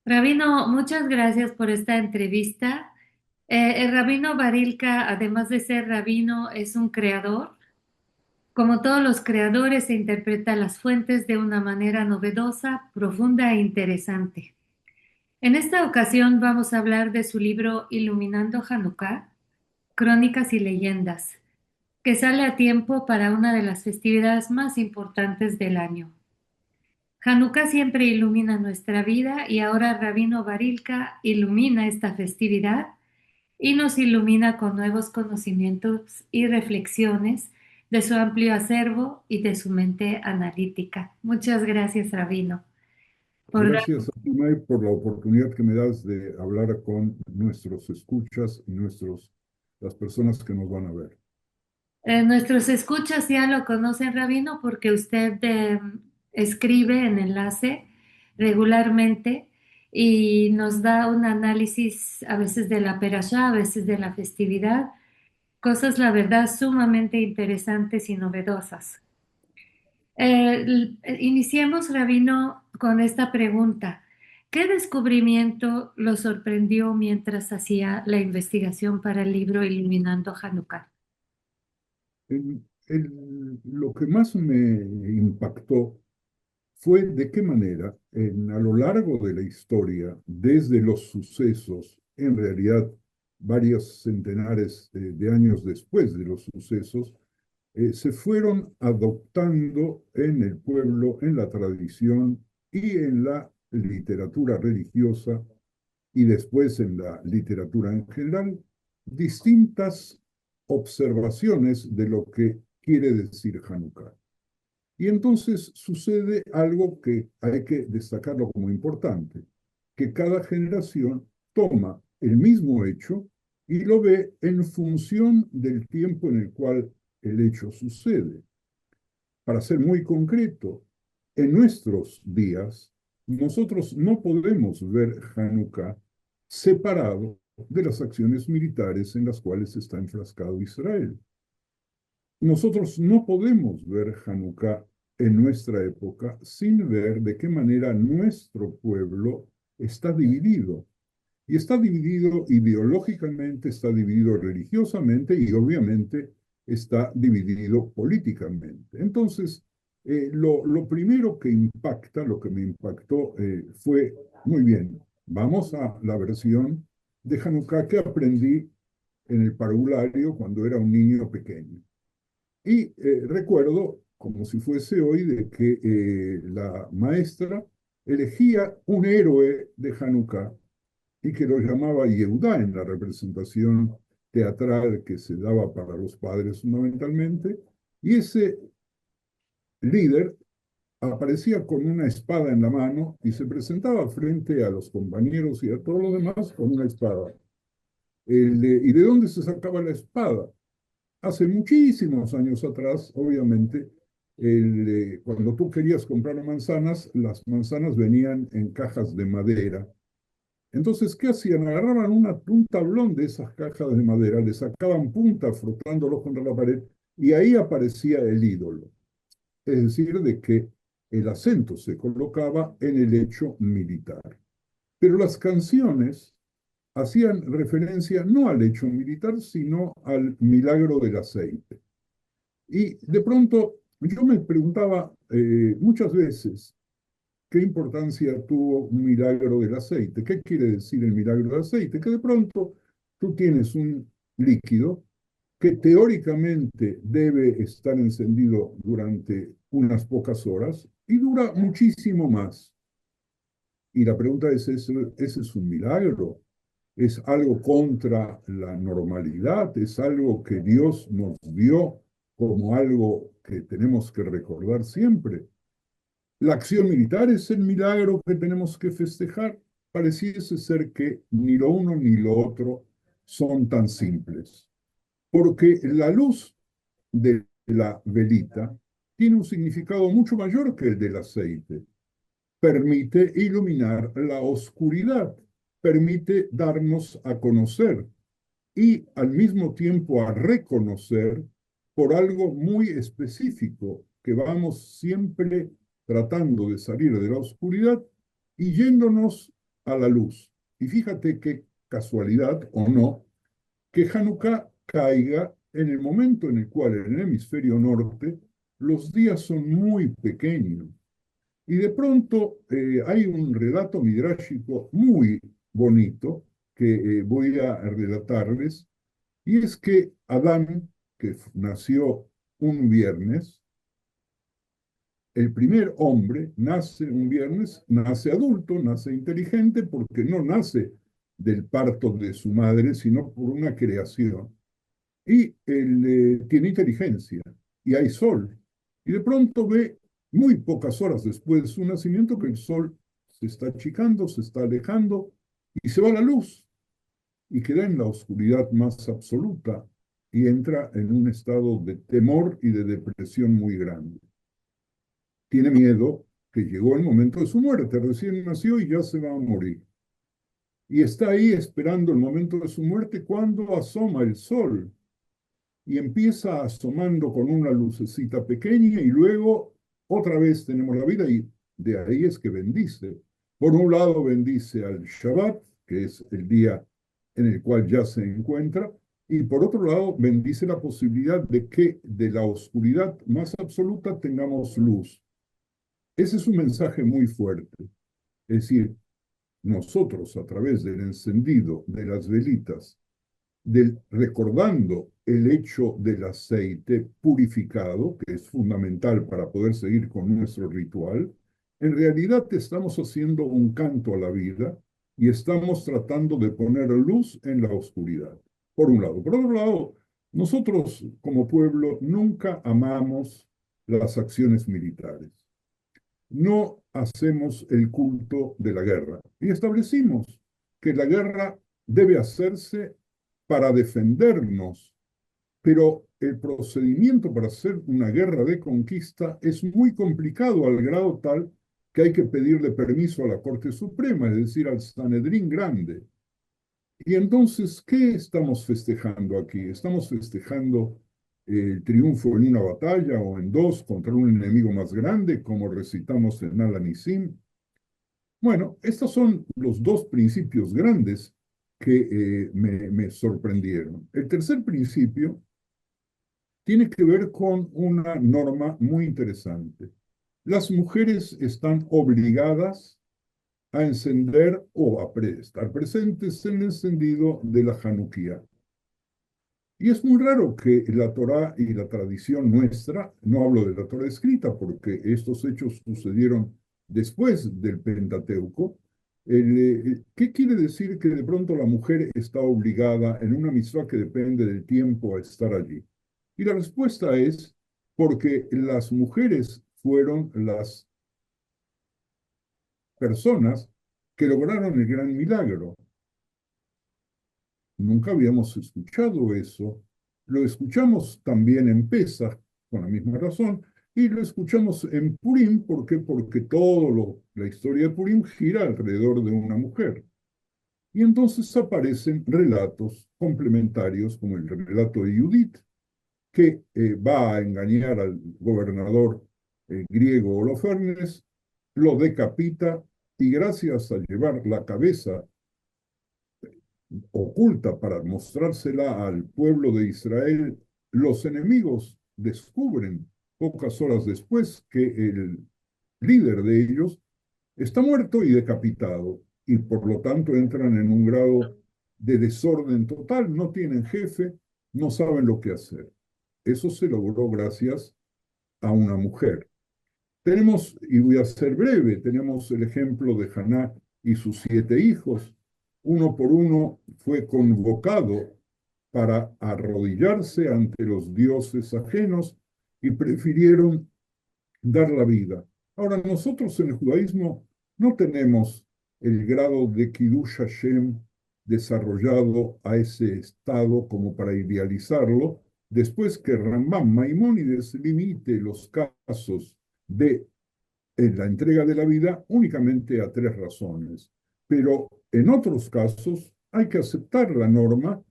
Rabino, muchas gracias por esta entrevista. El rabino Barilka, además de ser rabino, es un creador. Como todos los creadores, se interpreta las fuentes de una manera novedosa, profunda e interesante. En esta ocasión vamos a hablar de su libro Iluminando Hanukkah, Crónicas y Leyendas, que sale a tiempo para una de las festividades más importantes del año. Hanukkah siempre ilumina nuestra vida y ahora Rabino Barilka ilumina esta festividad y nos ilumina con nuevos conocimientos y reflexiones de su amplio acervo y de su mente analítica. Muchas gracias, Rabino, por dar Gracias, May, por la oportunidad que me das de hablar con nuestros escuchas y las personas que nos van a ver. nuestros escuchas ya lo conocen, Rabino, porque usted escribe en enlace regularmente y nos da un análisis a veces de la perashá, a veces de la festividad, cosas, la verdad, sumamente interesantes y novedosas. Iniciemos, Rabino, con esta pregunta. ¿Qué descubrimiento lo sorprendió mientras hacía la investigación para el libro Iluminando Hanukkah? Lo que más me impactó fue de qué manera, a lo largo de la historia, desde los sucesos, en realidad varios centenares de años después de los sucesos, se fueron adoptando en el pueblo, en la tradición y en la literatura religiosa y después en la literatura en general, distintas observaciones de lo que quiere decir Hanukkah. Y entonces sucede algo que hay que destacarlo como importante, que cada generación toma el mismo hecho y lo ve en función del tiempo en el cual el hecho sucede. Para ser muy concreto, en nuestros días, nosotros no podemos ver Hanukkah separado de las acciones militares en las cuales está enfrascado Israel. Nosotros no podemos ver Hanukkah en nuestra época sin ver de qué manera nuestro pueblo está dividido. Y está dividido ideológicamente, está dividido religiosamente y obviamente está dividido políticamente. Entonces, lo primero que impacta, lo que me impactó fue, muy bien, vamos a la versión de Hanukkah que aprendí en el parvulario cuando era un niño pequeño. Y recuerdo, como si fuese hoy, de que la maestra elegía un héroe de Hanukkah y que lo llamaba Yehudá en la representación teatral que se daba para los padres fundamentalmente, y ese líder aparecía con una espada en la mano y se presentaba frente a los compañeros y a todos los demás con una espada. ¿Y de dónde se sacaba la espada? Hace muchísimos años atrás, obviamente, cuando tú querías comprar manzanas, las manzanas venían en cajas de madera. Entonces, ¿qué hacían? Agarraban un tablón de esas cajas de madera, le sacaban punta frotándolo contra la pared y ahí aparecía el ídolo. Es decir, de que el acento se colocaba en el hecho militar. Pero las canciones hacían referencia no al hecho militar, sino al milagro del aceite. Y de pronto yo me preguntaba muchas veces qué importancia tuvo un milagro del aceite. ¿Qué quiere decir el milagro del aceite? Que de pronto tú tienes un líquido que teóricamente debe estar encendido durante unas pocas horas y dura muchísimo más. Y la pregunta es, ¿ese es un milagro? ¿Es algo contra la normalidad? ¿Es algo que Dios nos dio como algo que tenemos que recordar siempre? ¿La acción militar es el milagro que tenemos que festejar? Pareciese ser que ni lo uno ni lo otro son tan simples, porque la luz de la velita tiene un significado mucho mayor que el del aceite. Permite iluminar la oscuridad, permite darnos a conocer y al mismo tiempo a reconocer por algo muy específico, que vamos siempre tratando de salir de la oscuridad y yéndonos a la luz. Y fíjate qué casualidad o no, que Hanukkah caiga en el momento en el cual en el hemisferio norte los días son muy pequeños. Y de pronto hay un relato midrásico muy bonito que voy a relatarles, y es que Adán, que nació un viernes, el primer hombre nace un viernes, nace adulto, nace inteligente, porque no nace del parto de su madre, sino por una creación. Y él tiene inteligencia, y hay sol. Y de pronto ve, muy pocas horas después de su nacimiento, que el sol se está achicando, se está alejando, y se va la luz, y queda en la oscuridad más absoluta, y entra en un estado de temor y de depresión muy grande. Tiene miedo que llegó el momento de su muerte, recién nació y ya se va a morir. Y está ahí esperando el momento de su muerte cuando asoma el sol y empieza asomando con una lucecita pequeña, y luego otra vez tenemos la vida, y de ahí es que bendice. Por un lado bendice al Shabbat, que es el día en el cual ya se encuentra, y por otro lado bendice la posibilidad de que de la oscuridad más absoluta tengamos luz. Ese es un mensaje muy fuerte. Es decir, nosotros a través del encendido de las velitas, recordando el hecho del aceite purificado, que es fundamental para poder seguir con nuestro ritual, en realidad estamos haciendo un canto a la vida y estamos tratando de poner luz en la oscuridad, por un lado. Por otro lado, nosotros como pueblo nunca amamos las acciones militares. No hacemos el culto de la guerra y establecimos que la guerra debe hacerse para defendernos, pero el procedimiento para hacer una guerra de conquista es muy complicado, al grado tal que hay que pedirle permiso a la Corte Suprema, es decir, al Sanedrín Grande. Y entonces, ¿qué estamos festejando aquí? Estamos festejando el triunfo en una batalla o en dos contra un enemigo más grande, como recitamos en Al-Anisim. Bueno, estos son los dos principios grandes que me sorprendieron. El tercer principio tiene que ver con una norma muy interesante. Las mujeres están obligadas a encender o a estar presentes en el encendido de la Hanukkah. Y es muy raro que la Torá y la tradición nuestra, no hablo de la Torá escrita porque estos hechos sucedieron después del Pentateuco. ¿Qué quiere decir que de pronto la mujer está obligada en una mitzvah que depende del tiempo a estar allí? Y la respuesta es porque las mujeres fueron las personas que lograron el gran milagro. Nunca habíamos escuchado eso. Lo escuchamos también en Pesach, con la misma razón, y lo escuchamos en Purim, ¿por qué? Porque la historia de Purim gira alrededor de una mujer. Y entonces aparecen relatos complementarios, como el relato de Judith, que va a engañar al gobernador griego Holofernes, lo decapita, y gracias a llevar la cabeza oculta para mostrársela al pueblo de Israel, los enemigos descubren pocas horas después que el líder de ellos está muerto y decapitado, y por lo tanto entran en un grado de desorden total, no tienen jefe, no saben lo que hacer. Eso se logró gracias a una mujer. Tenemos, y voy a ser breve, tenemos el ejemplo de Haná y sus 7 hijos. Uno por uno fue convocado para arrodillarse ante los dioses ajenos y prefirieron dar la vida. Ahora, nosotros en el judaísmo no tenemos el grado de Kiddush Hashem desarrollado a ese estado como para idealizarlo, después que Rambam Maimónides limite los casos de la entrega de la vida únicamente a 3 razones. Pero en otros casos hay que aceptar la norma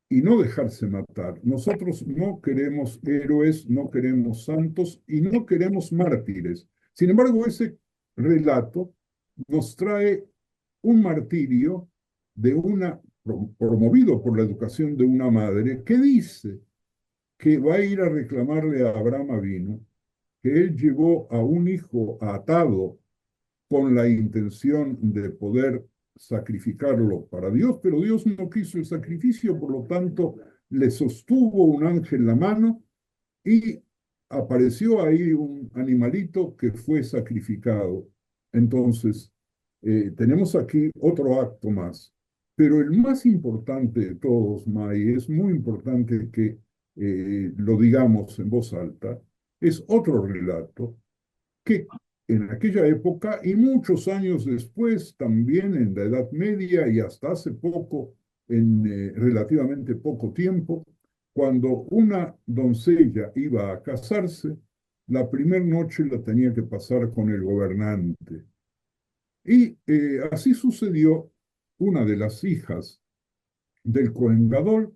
y no dejarse matar. Nosotros no queremos héroes, no queremos santos y no queremos mártires. Sin embargo, ese relato nos trae un martirio promovido por la educación de una madre que dice que va a ir a reclamarle a Abraham Avinu que él llevó a un hijo atado con la intención de poder sacrificarlo para Dios, pero Dios no quiso el sacrificio, por lo tanto le sostuvo un ángel la mano y apareció ahí un animalito que fue sacrificado. Entonces, tenemos aquí otro acto más. Pero el más importante de todos, May, es muy importante que lo digamos en voz alta, es otro relato que en aquella época y muchos años después, también en la Edad Media y hasta hace poco, en relativamente poco tiempo, cuando una doncella iba a casarse, la primera noche la tenía que pasar con el gobernante. Y así sucedió, una de las hijas del Cohen Gadol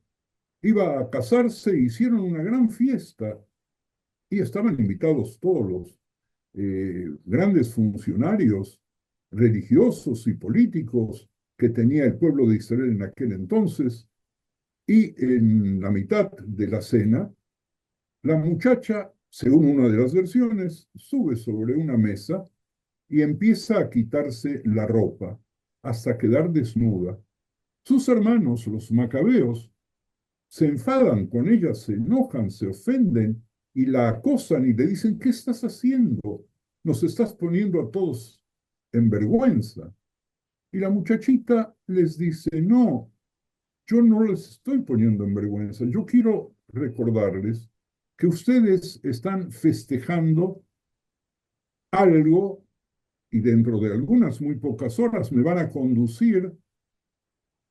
iba a casarse, hicieron una gran fiesta y estaban invitados todos los grandes funcionarios religiosos y políticos que tenía el pueblo de Israel en aquel entonces, y en la mitad de la cena, la muchacha, según una de las versiones, sube sobre una mesa y empieza a quitarse la ropa hasta quedar desnuda. Sus hermanos, los macabeos, se enfadan con ella, se enojan, se ofenden y la acosan y le dicen, ¿qué estás haciendo? Nos estás poniendo a todos en vergüenza. Y la muchachita les dice, no, yo no les estoy poniendo en vergüenza, yo quiero recordarles que ustedes están festejando algo y dentro de algunas muy pocas horas me van a conducir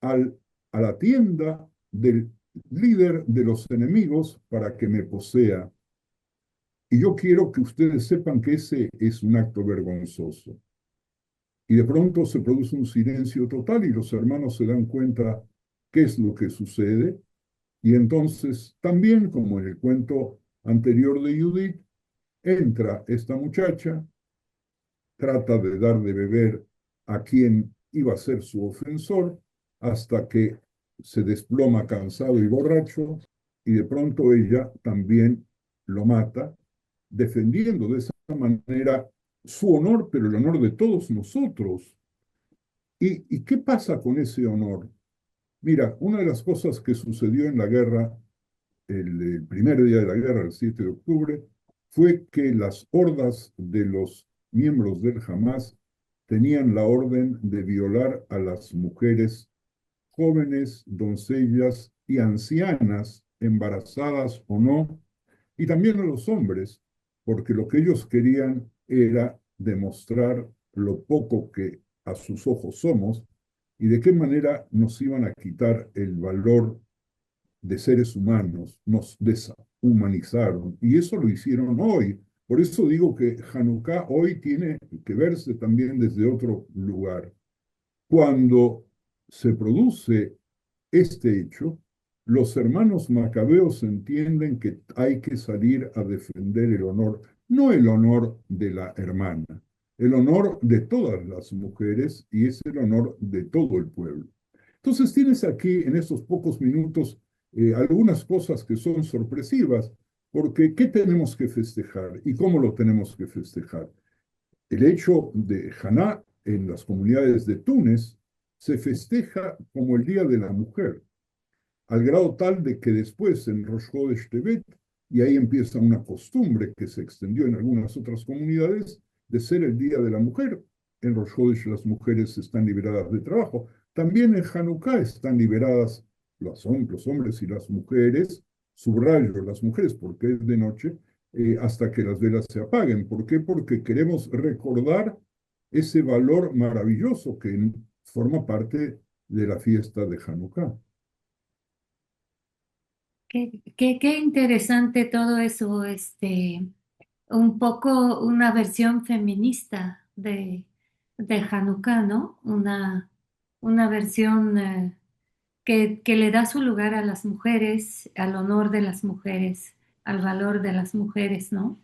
al, a la tienda del líder de los enemigos para que me posea. Y yo quiero que ustedes sepan que ese es un acto vergonzoso. Y de pronto se produce un silencio total y los hermanos se dan cuenta qué es lo que sucede. Y entonces también, como en el cuento anterior de Judith, entra esta muchacha, trata de dar de beber a quien iba a ser su ofensor, hasta que se desploma cansado y borracho, y de pronto ella también lo mata, defendiendo de esa manera su honor, pero el honor de todos nosotros. ¿Y qué pasa con ese honor? Mira, una de las cosas que sucedió en la guerra, el primer día de la guerra, el 7 de octubre, fue que las hordas de los miembros del Hamas tenían la orden de violar a las mujeres jóvenes, doncellas y ancianas, embarazadas o no, y también a los hombres, porque lo que ellos querían era demostrar lo poco que a sus ojos somos y de qué manera nos iban a quitar el valor de seres humanos, nos deshumanizaron, y eso lo hicieron hoy. Por eso digo que Hanukkah hoy tiene que verse también desde otro lugar. Cuando se produce este hecho, los hermanos macabeos entienden que hay que salir a defender el honor, no el honor de la hermana, el honor de todas las mujeres y es el honor de todo el pueblo. Entonces tienes aquí en estos pocos minutos algunas cosas que son sorpresivas, porque ¿qué tenemos que festejar y cómo lo tenemos que festejar? El hecho de Haná en las comunidades de Túnez se festeja como el Día de la Mujer, al grado tal de que después en Rosh Hodesh Tevet, y ahí empieza una costumbre que se extendió en algunas otras comunidades, de ser el Día de la Mujer. En Rosh Hodesh las mujeres están liberadas de trabajo. También en Hanukkah están liberadas los hombres y las mujeres, subrayo las mujeres porque es de noche, hasta que las velas se apaguen. ¿Por qué? Porque queremos recordar ese valor maravilloso que forma parte de la fiesta de Hanukkah. Qué interesante todo eso, un poco una versión feminista de Hanukkah, ¿no? Una versión que le da su lugar a las mujeres, al honor de las mujeres, al valor de las mujeres, ¿no?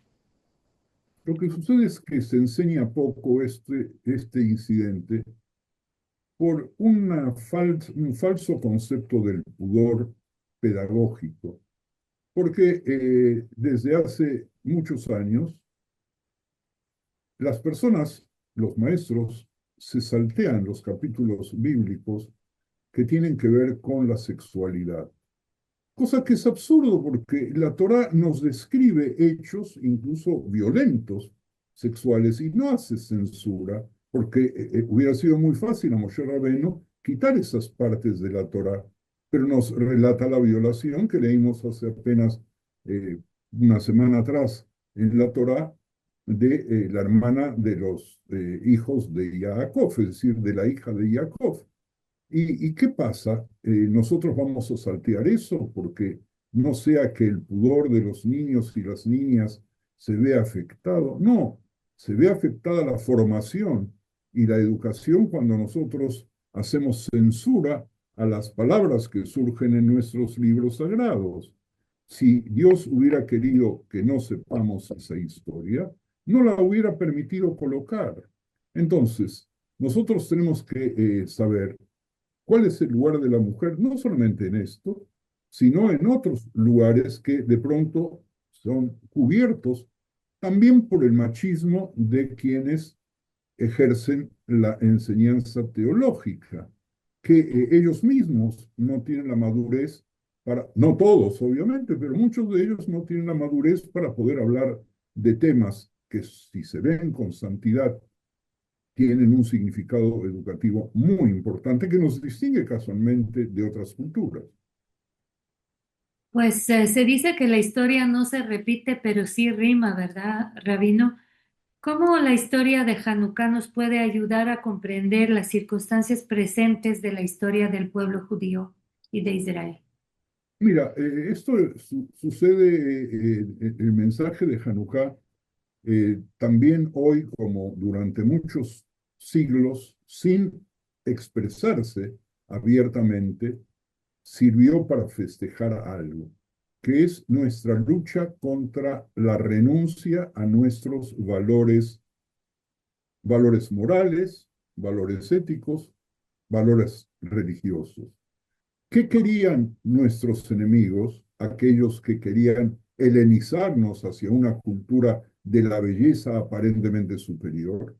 Lo que sucede es que se enseña poco este incidente por un falso concepto del pudor pedagógico, porque desde hace muchos años las personas, los maestros, se saltean los capítulos bíblicos que tienen que ver con la sexualidad. Cosa que es absurdo porque la Torá nos describe hechos incluso violentos sexuales y no hace censura, porque hubiera sido muy fácil a Moshe Rabbeinu quitar esas partes de la Torá, pero nos relata la violación que leímos hace apenas eh, una semana atrás en la Torá de la hermana de los hijos de Jacob, es decir, de la hija de Jacob. ¿Y qué pasa? Nosotros vamos a saltear eso porque no sea que el pudor de los niños y las niñas se vea afectado. No, se ve afectada la formación y la educación cuando nosotros hacemos censura a las palabras que surgen en nuestros libros sagrados. Si Dios hubiera querido que no sepamos esa historia, no la hubiera permitido colocar. Entonces, nosotros tenemos que saber cuál es el lugar de la mujer, no solamente en esto, sino en otros lugares que de pronto son cubiertos también por el machismo de quienes ejercen la enseñanza teológica, que ellos mismos no tienen la madurez para, no todos obviamente, pero muchos de ellos no tienen la madurez para poder hablar de temas que si se ven con santidad tienen un significado educativo muy importante que nos distingue casualmente de otras culturas. Pues se dice que la historia no se repite, pero sí rima, ¿verdad, Rabino? ¿Cómo la historia de Hanukkah nos puede ayudar a comprender las circunstancias presentes de la historia del pueblo judío y de Israel? Mira, esto sucede, el mensaje de Hanukkah, también hoy como durante muchos siglos, sin expresarse abiertamente, sirvió para festejar algo, que es nuestra lucha contra la renuncia a nuestros valores morales, valores éticos, valores religiosos. ¿Qué querían nuestros enemigos, aquellos que querían helenizarnos hacia una cultura de la belleza aparentemente superior?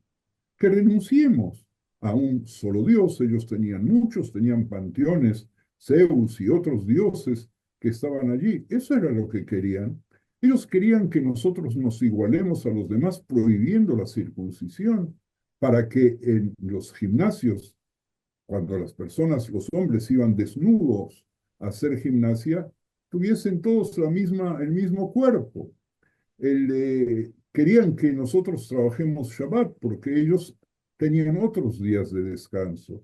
Que renunciemos a un solo Dios. Ellos tenían muchos, tenían panteones, Zeus y otros dioses que estaban allí. Eso era lo que querían. Ellos querían que nosotros nos igualemos a los demás prohibiendo la circuncisión para que en los gimnasios, cuando las personas, los hombres iban desnudos a hacer gimnasia, tuviesen todos el mismo cuerpo. Querían que nosotros trabajemos Shabbat porque ellos tenían otros días de descanso.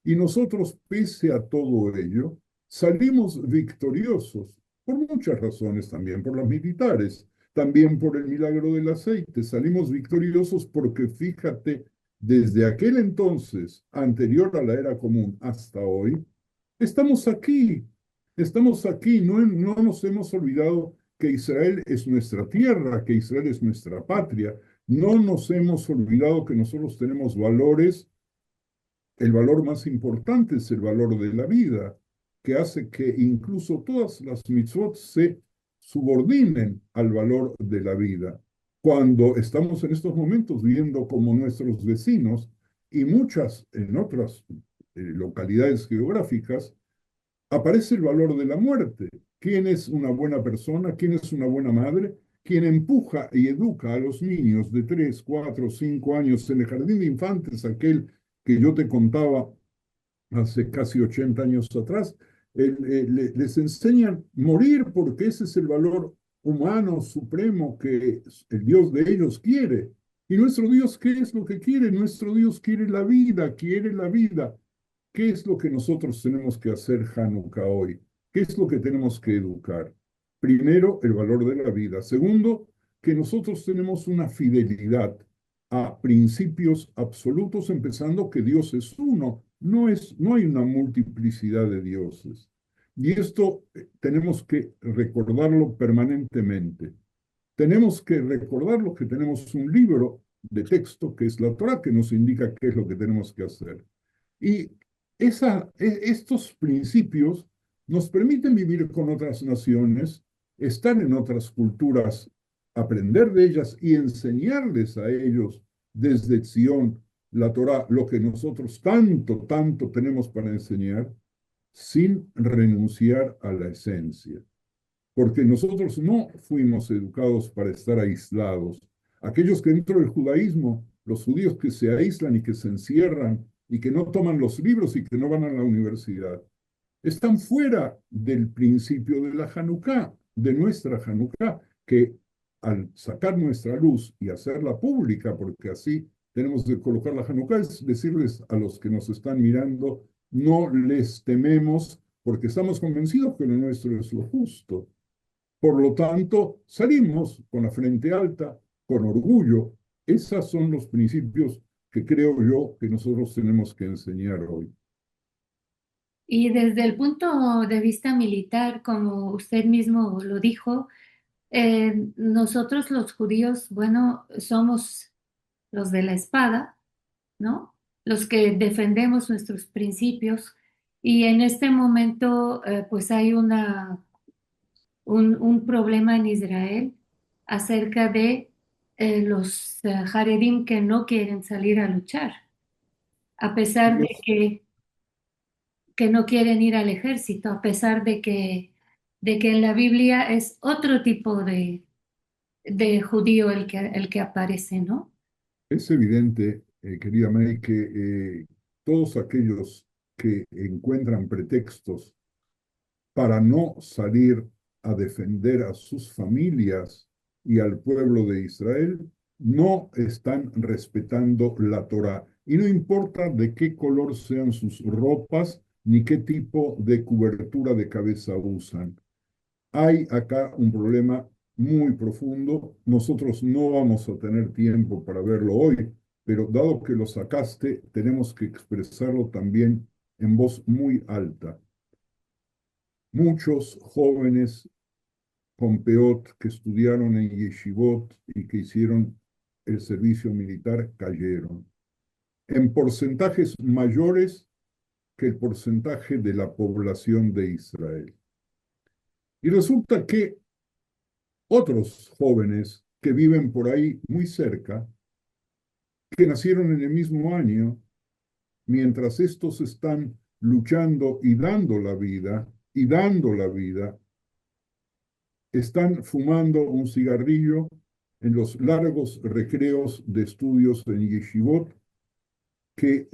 Y nosotros, pese a todo ello, salimos victoriosos por muchas razones, también por las militares, también por el milagro del aceite. Salimos victoriosos porque fíjate, desde aquel entonces, anterior a la era común hasta hoy, estamos aquí, no nos hemos olvidado que Israel es nuestra tierra, que Israel es nuestra patria. No nos hemos olvidado que nosotros tenemos valores. El valor más importante es el valor de la vida, que hace que incluso todas las mitzvot se subordinen al valor de la vida. Cuando estamos en estos momentos viendo como nuestros vecinos y muchas en otras localidades geográficas, aparece el valor de la muerte. ¿Quién es una buena persona? ¿Quién es una buena madre? Quien empuja y educa a los niños de 3, 4, 5 años en el jardín de infantes, aquel que yo te contaba hace casi 80 años atrás, les enseñan morir porque ese es el valor humano supremo que el Dios de ellos quiere. ¿Y nuestro Dios qué es lo que quiere? Nuestro Dios quiere la vida, quiere la vida. ¿Qué es lo que nosotros tenemos que hacer Hanukkah hoy? ¿Qué es lo que tenemos que educar? Primero, el valor de la vida. Segundo, que nosotros tenemos una fidelidad a principios absolutos, empezando que Dios es uno, no hay una multiplicidad de dioses. Y esto tenemos que recordarlo permanentemente. Tenemos que recordarlo que tenemos un libro de texto que es la Torah que nos indica qué es lo que tenemos que hacer. Y estos principios nos permiten vivir con otras naciones, estar en otras culturas, aprender de ellas y enseñarles a ellos desde Sion, la Torá, lo que nosotros tanto, tanto tenemos para enseñar, sin renunciar a la esencia. Porque nosotros no fuimos educados para estar aislados. Aquellos que dentro del judaísmo, los judíos que se aíslan y que se encierran y que no toman los libros y que no van a la universidad, están fuera del principio de la Hanukkah, de nuestra Hanukkah, que al sacar nuestra luz y hacerla pública, porque así tenemos que colocar la Hanukkah, es decirles a los que nos están mirando, no les tememos porque estamos convencidos que lo nuestro es lo justo. Por lo tanto, salimos con la frente alta, con orgullo. Esos son los principios que creo yo que nosotros tenemos que enseñar hoy. Y desde el punto de vista militar, como usted mismo lo dijo, nosotros los judíos, bueno, somos los de la espada, ¿no? Los que defendemos nuestros principios. Y en este momento, pues hay un problema en Israel acerca de los Haredim que no quieren salir a luchar, a pesar Y de que no quieren ir al ejército, a pesar de que en la Biblia es otro tipo de judío el que aparece, ¿no? es evidente, querida May, que todos aquellos que encuentran pretextos para no salir a defender a sus familias y al pueblo de Israel, no están respetando la Torá. Y no importa de qué color sean sus ropas ni qué tipo de cobertura de cabeza usan. Hay acá un problema muy profundo. Nosotros no vamos a tener tiempo para verlo hoy, pero dado que lo sacaste, tenemos que expresarlo también en voz muy alta. Muchos jóvenes con peot que estudiaron en yeshivot y que hicieron el servicio militar cayeron en porcentajes mayores que el porcentaje de la población de Israel. Y resulta que otros jóvenes que viven por ahí muy cerca, que nacieron en el mismo año, mientras estos están luchando y dando la vida, están fumando un cigarrillo en los largos recreos de estudios en yeshivot, que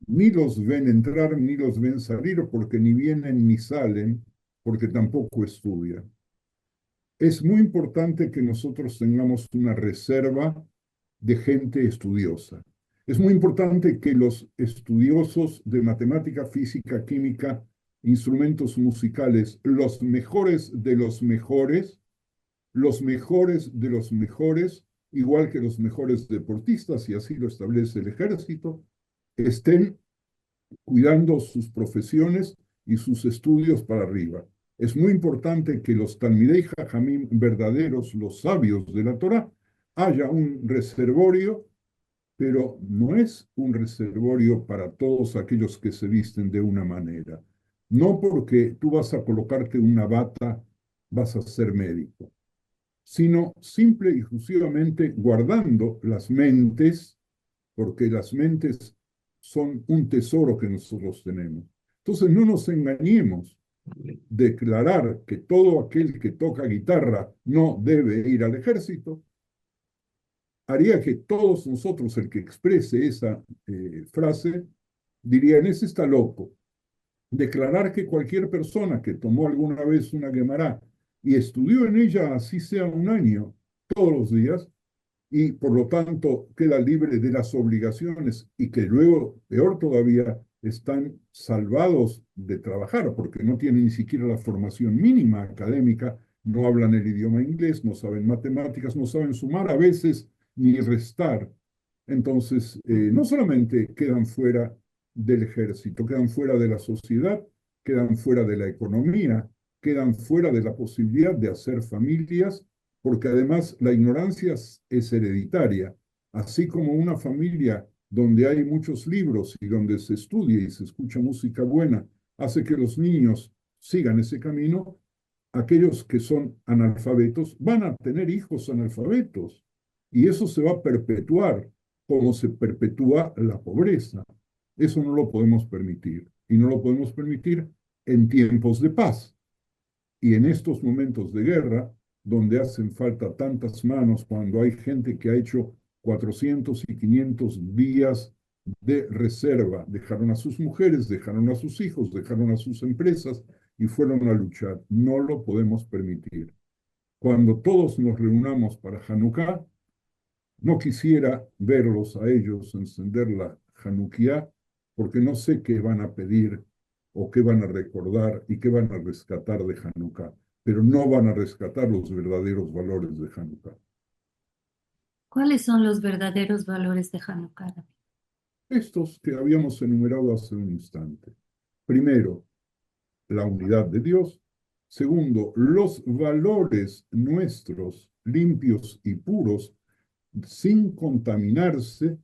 ni los ven entrar ni los ven salir, porque ni vienen ni salen, porque tampoco estudian. Es muy importante que nosotros tengamos una reserva de gente estudiosa. Es muy importante que los estudiosos de matemática, física, química, instrumentos musicales, los mejores de los mejores, igual que los mejores deportistas, y así lo establece el ejército, estén cuidando sus profesiones y sus estudios para arriba. Es muy importante que los Talmidei Jajamim verdaderos, los sabios de la Torá, haya un reservorio, pero no es un reservorio para todos aquellos que se visten de una manera. No porque tú vas a colocarte una bata, vas a ser médico, sino simple y exclusivamente guardando las mentes, porque las mentes son un tesoro que nosotros tenemos. Entonces no nos engañemos. Declarar que todo aquel que toca guitarra no debe ir al ejército haría que todos nosotros, el que exprese esa frase, dirían, ese está loco. Declarar que cualquier persona que tomó alguna vez una Gemara y estudió en ella, así sea un año, todos los días, y por lo tanto queda libre de las obligaciones y que luego, peor todavía, están salvados de trabajar porque no tienen ni siquiera la formación mínima académica, no hablan el idioma inglés, no saben matemáticas, no saben sumar a veces ni restar. Entonces, no solamente quedan fuera del ejército, quedan fuera de la sociedad, quedan fuera de la economía, quedan fuera de la posibilidad de hacer familias, porque además la ignorancia es hereditaria. Así como una familia donde hay muchos libros y donde se estudia y se escucha música buena, hace que los niños sigan ese camino, aquellos que son analfabetos van a tener hijos analfabetos y eso se va a perpetuar como se perpetúa la pobreza. Eso no lo podemos permitir y no lo podemos permitir en tiempos de paz. Y en estos momentos de guerra, donde hacen falta tantas manos, cuando hay gente que ha hecho 400 y 500 días de reserva, dejaron a sus mujeres, dejaron a sus hijos, dejaron a sus empresas y fueron a luchar. No lo podemos permitir. Cuando todos nos reunamos para Hanukkah, no quisiera verlos a ellos encender la Hanukkah, porque no sé qué van a pedir o qué van a recordar y qué van a rescatar de Hanukkah, pero no van a rescatar los verdaderos valores de Hanukkah. ¿Cuáles son los verdaderos valores de Hanukkah? Estos que habíamos enumerado hace un instante. Primero, la unidad de Dios. Segundo, los valores nuestros limpios y puros sin contaminarse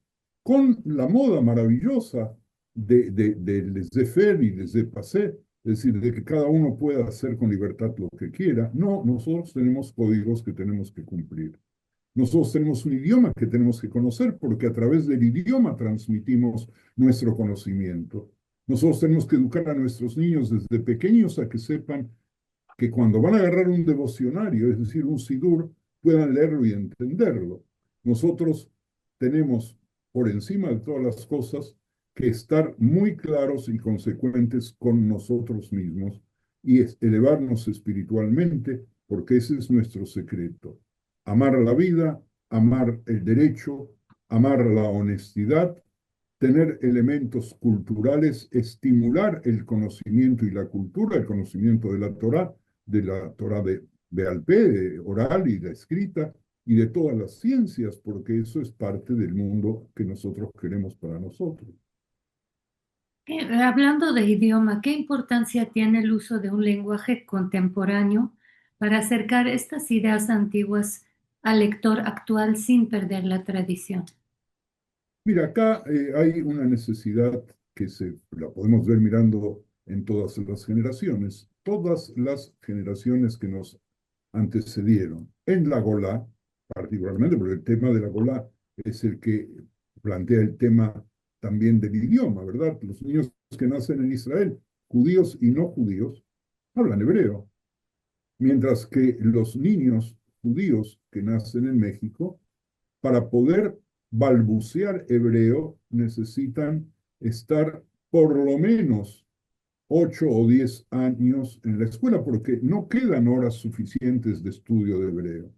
con la moda maravillosa de laissez-faire y laissez-passer, es decir, de que cada uno pueda hacer con libertad lo que quiera. No, nosotros tenemos códigos que tenemos que cumplir. Nosotros tenemos un idioma que tenemos que conocer porque a través del idioma transmitimos nuestro conocimiento. Nosotros tenemos que educar a nuestros niños desde pequeños a que sepan que cuando van a agarrar un devocionario, es decir, un sidur, puedan leerlo y entenderlo. Nosotros tenemos, por encima de todas las cosas, que estar muy claros y consecuentes con nosotros mismos y elevarnos espiritualmente, porque ese es nuestro secreto. Amar la vida, amar el derecho, amar la honestidad, tener elementos culturales, estimular el conocimiento y la cultura, el conocimiento de la Torá de Beal Pé, de oral y de escrita, y de todas las ciencias, porque eso es parte del mundo que nosotros queremos para nosotros. Hablando de idioma, ¿qué importancia tiene el uso de un lenguaje contemporáneo para acercar estas ideas antiguas al lector actual sin perder la tradición? Mira, acá hay una necesidad que la podemos ver mirando en todas las generaciones. Todas las generaciones que nos antecedieron en la Golá, particularmente porque el tema de la Golá es el que plantea el tema también del idioma, ¿verdad? Los niños que nacen en Israel, judíos y no judíos, hablan hebreo, mientras que los niños judíos que nacen en México, para poder balbucear hebreo, necesitan estar por lo menos 8 o 10 años en la escuela, porque no quedan horas suficientes de estudio de hebreo.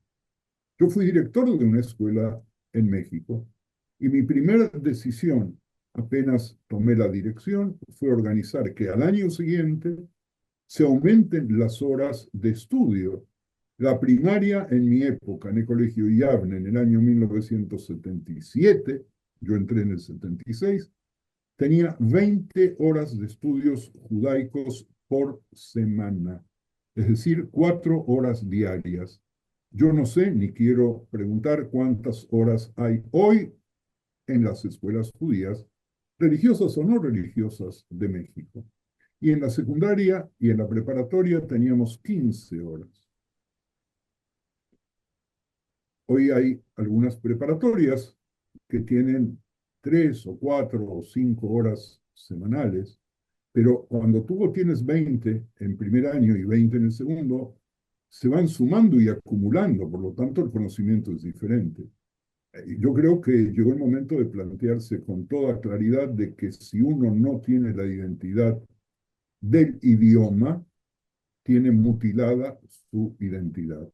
Yo fui director de una escuela en México y mi primera decisión, apenas tomé la dirección, fue organizar que al año siguiente se aumenten las horas de estudio. La primaria en mi época, en el colegio Yavne, en el año 1977, yo entré en el 76, tenía 20 horas de estudios judaicos por semana, es decir, 4 horas diarias. Yo no sé ni quiero preguntar cuántas horas hay hoy en las escuelas judías, religiosas o no religiosas de México. Y en la secundaria y en la preparatoria teníamos 15 horas. Hoy hay algunas preparatorias que tienen 3 o 4 o 5 horas semanales, pero cuando tú tienes 20 en primer año y 20 en el segundo, se van sumando y acumulando, por lo tanto el conocimiento es diferente. Yo creo que llegó el momento de plantearse con toda claridad de que si uno no tiene la identidad del idioma, tiene mutilada su identidad.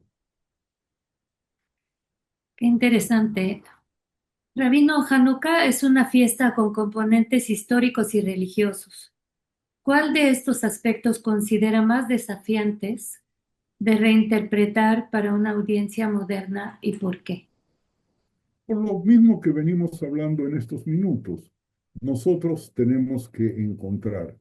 Qué interesante. Rabino, Hanukkah es una fiesta con componentes históricos y religiosos. ¿Cuál de estos aspectos considera más desafiantes de reinterpretar para una audiencia moderna y por qué? Por lo mismo que venimos hablando en estos minutos, nosotros tenemos que encontrar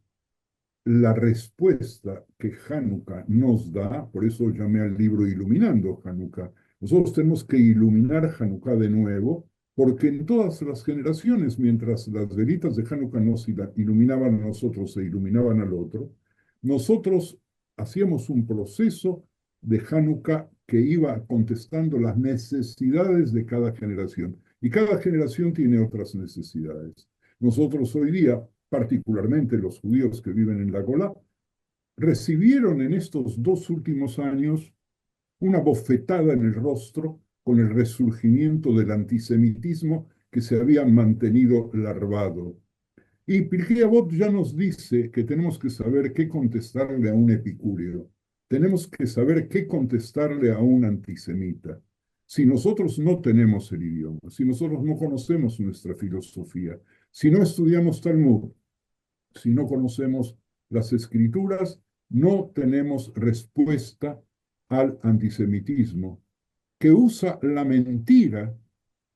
la respuesta que Hanukkah nos da, por eso llamé al libro Iluminando Hanukkah. Nosotros tenemos que iluminar Hanukkah de nuevo porque en todas las generaciones, mientras las velitas de Hanukkah nos iluminaban a nosotros e iluminaban al otro, nosotros hacíamos un proceso de Hanukkah que iba contestando las necesidades de cada generación. Y cada generación tiene otras necesidades. Nosotros hoy día, particularmente los judíos que viven en la Golá, recibieron en estos 2 últimos años una bofetada en el rostro con el resurgimiento del antisemitismo que se había mantenido larvado. Y Pirkei Avot ya nos dice que tenemos que saber qué contestarle a un epicúreo, tenemos que saber qué contestarle a un antisemita. Si nosotros no tenemos el idioma, si nosotros no conocemos nuestra filosofía, si no estudiamos Talmud, si no conocemos las escrituras, no tenemos respuesta al antisemitismo, que usa la mentira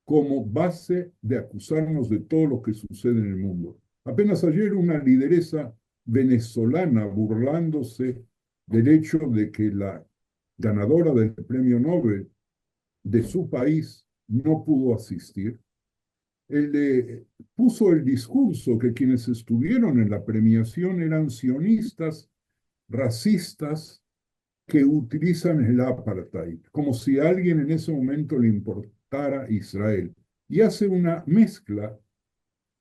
como base de acusarnos de todo lo que sucede en el mundo. Apenas ayer una lideresa venezolana burlándose del hecho de que la ganadora del premio Nobel de su país no pudo asistir. Él puso el discurso que quienes estuvieron en la premiación eran sionistas, racistas, que utilizan el apartheid, como si a alguien en ese momento le importara Israel. Y hace una mezcla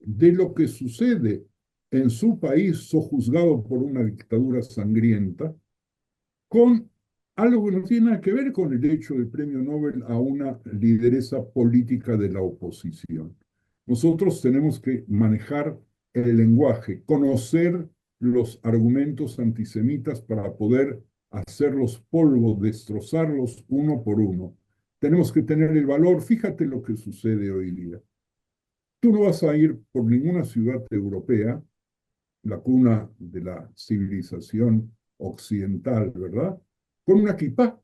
de lo que sucede en su país, sojuzgado por una dictadura sangrienta, con algo que no tiene nada que ver con el hecho del premio Nobel a una lideresa política de la oposición. Nosotros tenemos que manejar el lenguaje, conocer los argumentos antisemitas para poder hacerlos polvo, destrozarlos uno por uno. Tenemos que tener el valor. Fíjate lo que sucede hoy día. Tú no vas a ir por ninguna ciudad europea, la cuna de la civilización occidental, ¿verdad? Con una kipá.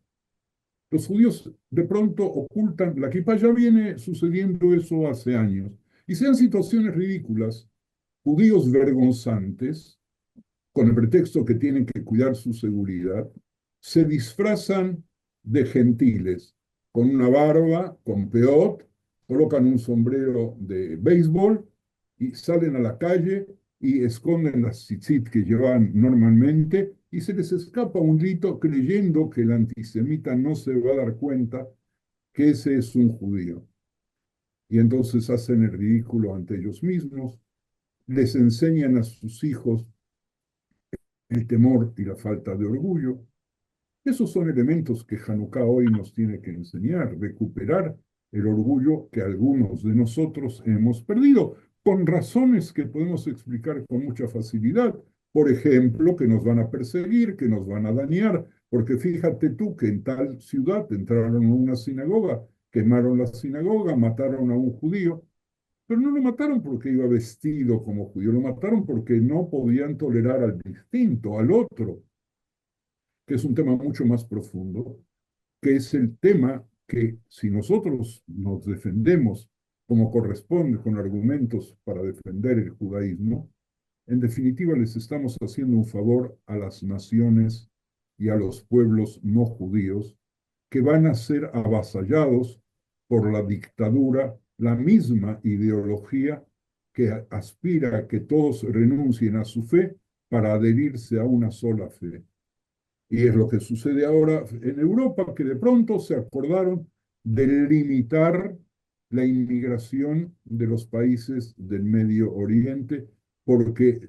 Los judíos de pronto ocultan la kipá, ya viene sucediendo eso hace años. Y sean situaciones ridículas, judíos vergonzantes, con el pretexto que tienen que cuidar su seguridad, se disfrazan de gentiles, con una barba, con peot, colocan un sombrero de béisbol y salen a la calle y esconden las tzitzit que llevan normalmente y se les escapa un grito creyendo que el antisemita no se va a dar cuenta que ese es un judío. Y entonces hacen el ridículo ante ellos mismos, les enseñan a sus hijos el temor y la falta de orgullo. Esos son elementos que Hanukkah hoy nos tiene que enseñar, recuperar el orgullo que algunos de nosotros hemos perdido, con razones que podemos explicar con mucha facilidad. Por ejemplo, que nos van a perseguir, que nos van a dañar, porque fíjate tú que en tal ciudad entraron a una sinagoga, quemaron la sinagoga, mataron a un judío, pero no lo mataron porque iba vestido como judío, lo mataron porque no podían tolerar al distinto, al otro, que es un tema mucho más profundo, que es el tema que si nosotros nos defendemos como corresponde con argumentos para defender el judaísmo, en definitiva les estamos haciendo un favor a las naciones y a los pueblos no judíos que van a ser avasallados por la dictadura, la misma ideología que aspira a que todos renuncien a su fe para adherirse a una sola fe. Y es lo que sucede ahora en Europa, que de pronto se acordaron de limitar la inmigración de los países del Medio Oriente, porque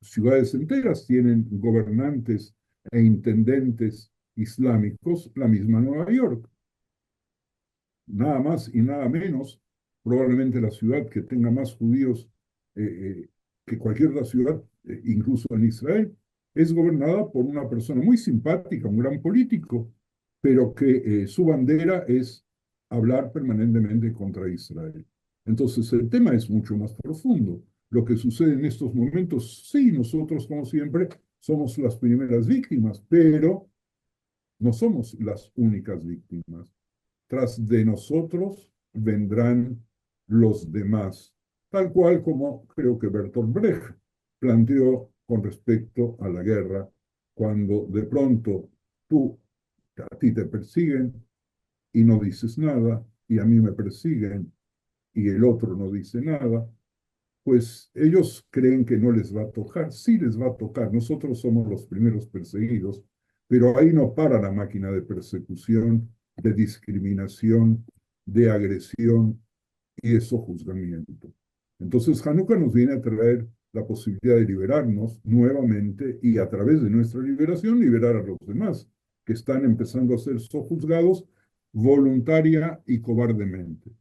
ciudades enteras tienen gobernantes e intendentes islámicos, la misma Nueva York. Nada más y nada menos, probablemente la ciudad que tenga más judíos que cualquier otra ciudad, incluso en Israel, es gobernada por una persona muy simpática, un gran político, pero que su bandera es hablar permanentemente contra Israel. Entonces el tema es mucho más profundo. Lo que sucede en estos momentos, sí, nosotros como siempre somos las primeras víctimas, pero no somos las únicas víctimas. Tras de nosotros vendrán los demás, tal cual como creo que Bertolt Brecht planteó con respecto a la guerra, cuando de pronto a ti te persiguen y no dices nada, y a mí me persiguen y el otro no dice nada, pues ellos creen que no les va a tocar. Sí les va a tocar. Nosotros somos los primeros perseguidos, pero ahí no para la máquina de persecución, de discriminación, de agresión y de sojuzgamiento. Entonces, Hanukkah nos viene a traer la posibilidad de liberarnos nuevamente y a través de nuestra liberación liberar a los demás que están empezando a ser sojuzgados voluntaria y cobardemente.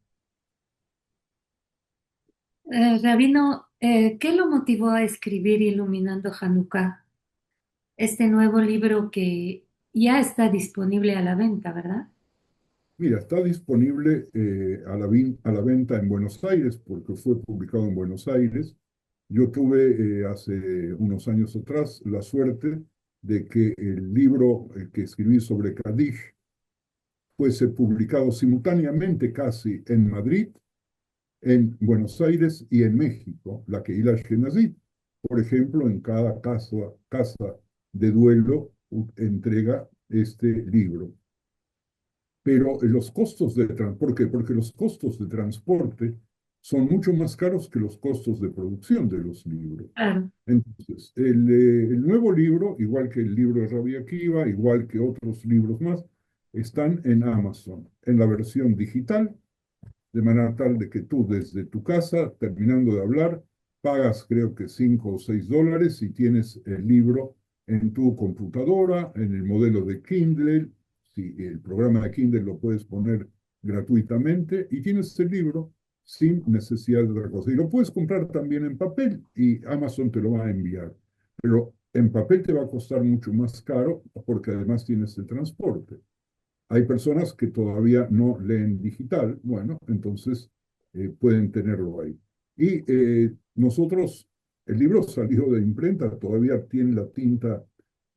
Rabino, ¿qué lo motivó a escribir Iluminando Hanukkah? Este nuevo libro que ya está disponible a la venta, ¿verdad? Mira, está disponible a la venta en Buenos Aires porque fue publicado en Buenos Aires. Yo tuve hace unos años atrás la suerte de que el libro que escribí sobre Kadish fuese publicado simultáneamente casi en Madrid, en Buenos Aires y en México, la Kehila Ashkenazit. Por ejemplo, en cada casa de duelo entrega este libro. Pero los costos de transporte, ¿por qué? Porque los costos de transporte son mucho más caros que los costos de producción de los libros. Claro. Entonces, el nuevo libro, igual que el libro de Rabbi Akiva, igual que otros libros más, están en Amazon, en la versión digital, de manera tal de que tú desde tu casa, terminando de hablar, pagas creo que $5 o $6 y tienes el libro en tu computadora, en el modelo de Kindle, si el programa de Kindle lo puedes poner gratuitamente y tienes el libro sin necesidad de otra cosa. Y lo puedes comprar también en papel y Amazon te lo va a enviar. Pero en papel te va a costar mucho más caro porque además tienes el transporte. Hay personas que todavía no leen digital, bueno, entonces pueden tenerlo ahí. Y nosotros, el libro salió de imprenta, todavía tiene la tinta,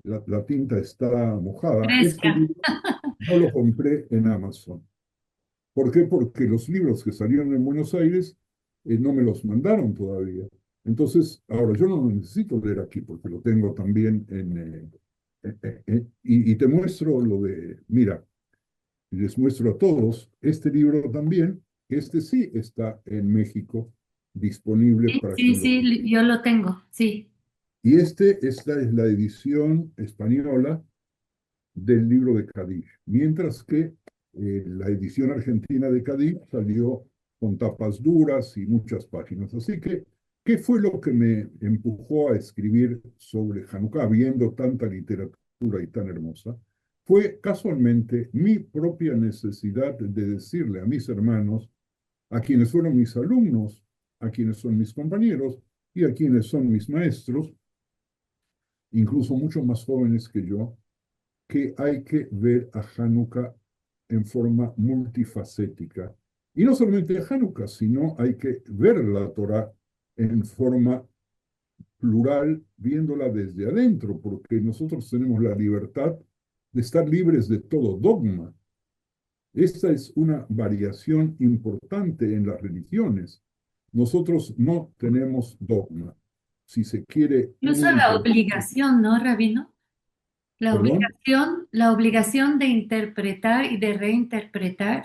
la tinta está mojada. Este Fresca. libro no lo compré en Amazon. ¿Por qué? Porque los libros que salieron en Buenos Aires no me los mandaron todavía. Entonces, ahora yo no lo necesito leer aquí porque lo tengo también y te muestro lo de, mira, y les muestro a todos este libro también. Este sí está en México disponible Sí, para sí, quien lo quiera. sí, yo lo tengo, sí. Y esta es la edición española del libro de Cádiz, mientras que la edición argentina de Cádiz salió con tapas duras y muchas páginas. Así que, ¿qué fue lo que me empujó a escribir sobre Hanukkah, viendo tanta literatura y tan hermosa? Fue casualmente mi propia necesidad de decirle a mis hermanos, a quienes fueron mis alumnos, a quienes son mis compañeros y a quienes son mis maestros, incluso mucho más jóvenes que yo, que hay que ver a Hanukkah en forma multifacética. Y no solamente a Hanukkah, sino hay que ver la Torah en forma plural, viéndola desde adentro, porque nosotros tenemos la libertad de estar libres de todo dogma. Esta es una variación importante en las religiones. Nosotros no tenemos dogma. Si se quiere Incluso un la interprete, obligación, ¿no, Rabino? perdón, La obligación de interpretar y de reinterpretar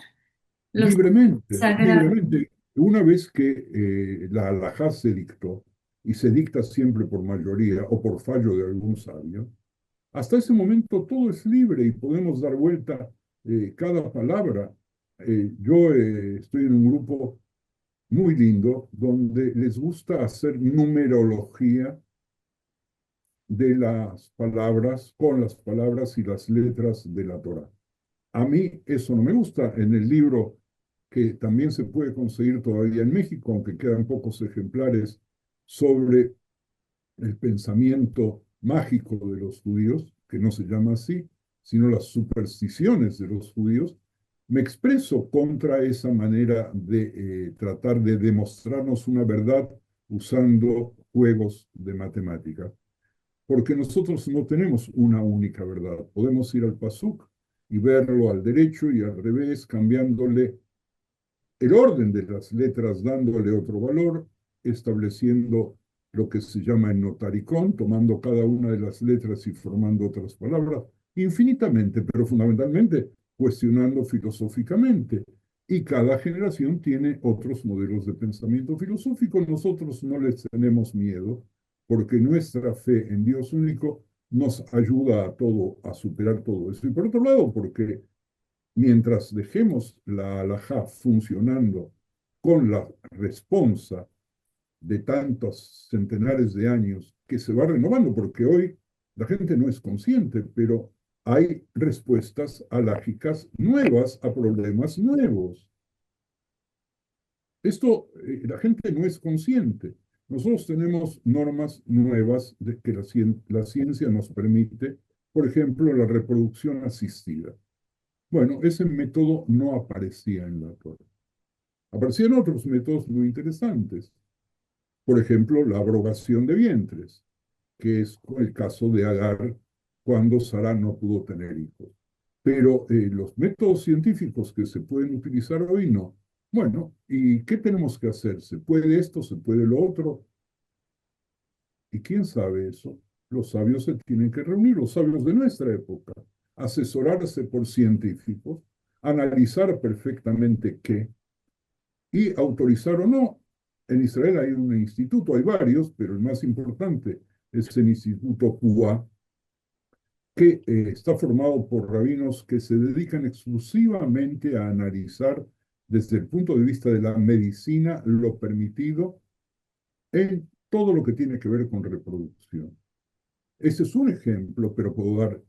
los libremente, sagrados. libremente. Una vez que la halajá se dictó, y se dicta siempre por mayoría o por fallo de algún sabio, hasta ese momento todo es libre y podemos dar vuelta cada palabra. Yo estoy en un grupo muy lindo donde les gusta hacer numerología de las palabras con las palabras y las letras de la Torá. A mí eso no me gusta. En el libro que también se puede conseguir todavía en México, aunque quedan pocos ejemplares, sobre el pensamiento mágico de los judíos, que no se llama así, sino las supersticiones de los judíos, me expreso contra esa manera de tratar de demostrarnos una verdad usando juegos de matemática, porque nosotros no tenemos una única verdad. Podemos ir al Pasuk y verlo al derecho y al revés, cambiándole el orden de las letras, dándole otro valor, estableciendo lo que se llama el notaricón, tomando cada una de las letras y formando otras palabras, infinitamente, pero fundamentalmente cuestionando filosóficamente. y cada generación tiene otros modelos de pensamiento filosófico. Nosotros no les tenemos miedo porque nuestra fe en Dios único nos ayuda a todo, a superar todo eso. Y por otro lado, porque mientras dejemos la halajá funcionando con la responsa de tantos centenares de años que se va renovando, porque hoy la gente no es consciente, pero hay respuestas alágicas nuevas a problemas nuevos. Esto la gente no es consciente. Nosotros tenemos normas nuevas de que la ciencia nos permite, por ejemplo, la reproducción asistida. Bueno, ese método no aparecía en la Torah. Aparecían otros métodos muy interesantes. Por ejemplo, la abrogación de vientres, que es el caso de Agar cuando Sara no pudo tener hijos. Pero los métodos científicos que se pueden utilizar hoy no. Bueno, ¿y qué tenemos que hacer? ¿Se puede esto? ¿Se puede lo otro? ¿Y quién sabe eso? Los sabios se tienen que reunir, los sabios de nuestra época, asesorarse por científicos, analizar perfectamente qué y autorizar o no. En Israel hay un instituto, hay varios, pero el más importante es el Instituto Cuba, que está formado por rabinos que se dedican exclusivamente a analizar desde el punto de vista de la medicina lo permitido en todo lo que tiene que ver con reproducción. Este es un ejemplo, pero puedo dar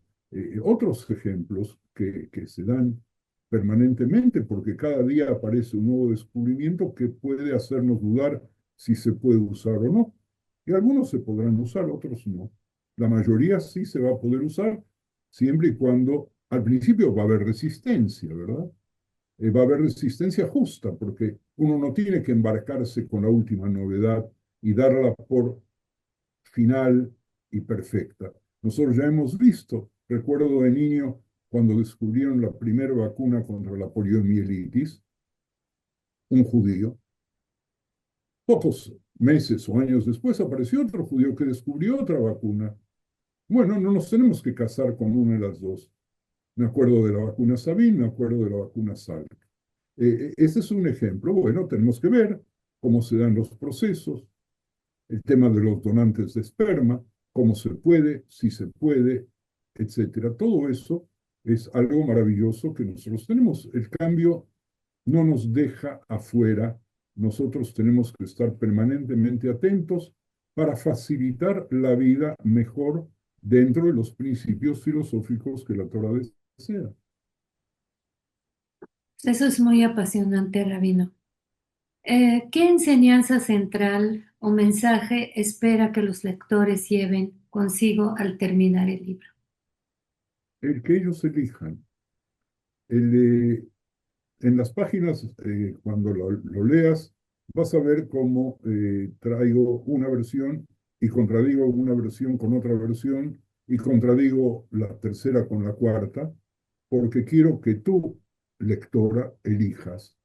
otros ejemplos que se dan permanentemente porque cada día aparece un nuevo descubrimiento que puede hacernos dudar si se puede usar o no. Y algunos se podrán usar, otros no. La mayoría sí se va a poder usar siempre y cuando al principio va a haber resistencia, ¿verdad? Va a haber resistencia justa porque uno no tiene que embarcarse con la última novedad y darla por final y perfecta. Nosotros ya hemos visto, recuerdo de niño, cuando descubrieron la primera vacuna contra la poliomielitis, un judío. Pocos meses o años después apareció otro judío que descubrió otra vacuna. Bueno, no nos tenemos que casar con una de las dos. Me acuerdo de la vacuna Sabin, me acuerdo de la vacuna Salk. Este es un ejemplo. Bueno, tenemos que ver cómo se dan los procesos, el tema de los donantes de esperma, cómo se puede, si se puede, etcétera. Todo eso es algo maravilloso que nosotros tenemos. El cambio no nos deja afuera. Nosotros tenemos que estar permanentemente atentos para facilitar la vida mejor dentro de los principios filosóficos que la Torah desea. Eso es muy apasionante, Rabino. ¿Qué enseñanza central o mensaje espera que los lectores lleven consigo al terminar el libro? El que ellos elijan. El, en las páginas, cuando lo leas, vas a ver cómo traigo una versión y contradigo una versión con otra versión y contradigo la tercera con la cuarta, porque quiero que tú, lectora, elijas.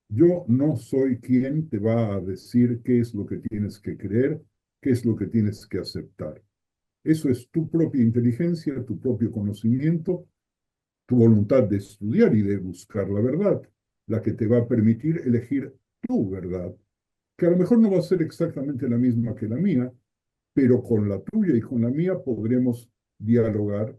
Yo no soy quien te va a decir qué es lo que tienes que creer, qué es lo que tienes que aceptar. Eso es tu propia inteligencia, tu propio conocimiento, tu voluntad de estudiar y de buscar la verdad, la que te va a permitir elegir tu verdad, que a lo mejor no va a ser exactamente la misma que la mía, pero con la tuya y con la mía podremos dialogar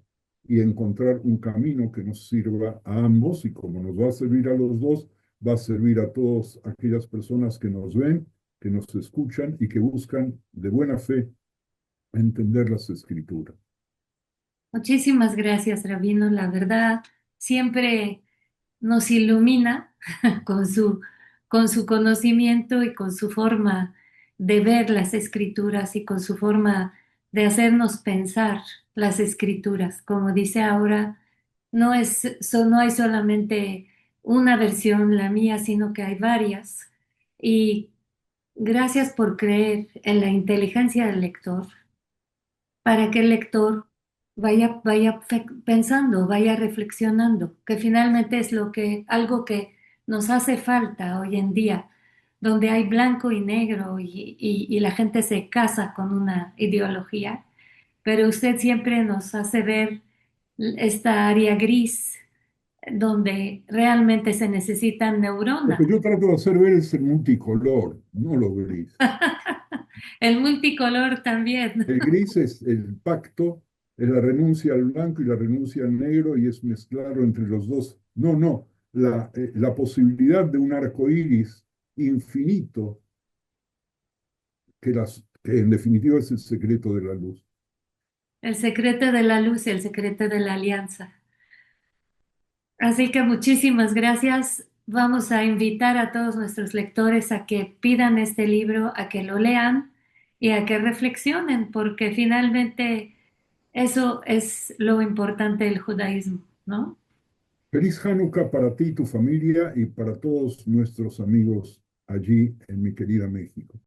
y encontrar un camino que nos sirva a ambos y como nos va a servir a los dos, va a servir a todas aquellas personas que nos ven, que nos escuchan y que buscan de buena fe entender las escrituras. Muchísimas gracias, Rabino. La verdad, siempre nos ilumina con con su conocimiento y con su forma de ver las escrituras y con su forma de hacernos pensar las escrituras. Como dice ahora, no hay solamente una versión, la mía, sino que hay varias. Y gracias por creer en la inteligencia del lector para que el lector vaya pensando, vaya reflexionando, que finalmente es algo que nos hace falta hoy en día, donde hay blanco y negro y la gente se casa con una ideología, pero usted siempre nos hace ver esta área gris donde realmente se necesitan Lo que neuronas. yo trato de hacer ver es el multicolor, no lo gris. El multicolor también. El gris es el pacto, es la renuncia al blanco y la renuncia al negro y es mezclarlo entre los dos. No, no, la posibilidad de un arco iris infinito, que en definitiva es el secreto de la luz. El secreto de la luz y el secreto de la alianza. Así que muchísimas gracias. Vamos a invitar a todos nuestros lectores a que pidan este libro, a que lo lean y a que reflexionen, porque finalmente eso es lo importante del judaísmo, ¿no? Feliz Hanukkah para ti y tu familia y para todos nuestros amigos allí en mi querida México.